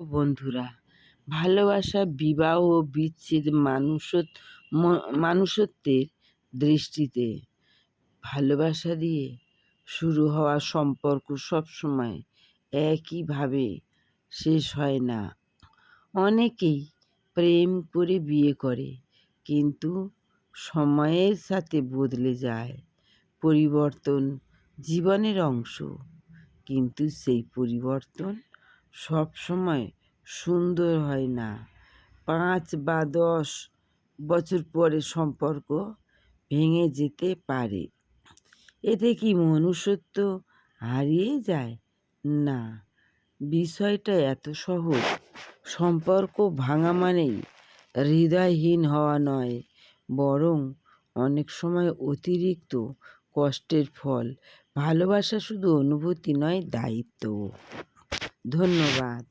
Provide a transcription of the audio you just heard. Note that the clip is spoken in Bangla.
বন্ধুরা, ভালোবাসা, বিবাহ ও বিচ্ছেদ মানুষত্বের দৃষ্টিতে ভালোবাসা দিয়ে শুরু হওয়া সম্পর্ক সবসময় একইভাবে শেষ হয় না। অনেকেই প্রেম করে বিয়ে করে, কিন্তু সময়ের সাথে বদলে যায়। পরিবর্তন জীবনের অংশ, কিন্তু সেই পরিবর্তন সবসময় সুন্দর হয় না। ৫ বা ১০ বছর পরে সম্পর্ক ভেঙে যেতে পারে। এতে কি মনুষ্যত্ব হারিয়ে যায়? না, বিষয়টা এত সহজ। সম্পর্ক ভাঙা মানেই হৃদয়হীন হওয়া নয়, বরং অনেক সময় অতিরিক্ত কষ্টের ফল। ভালোবাসা শুধু অনুভূতি নয়, দায়িত্ব। ধন্যবাদ।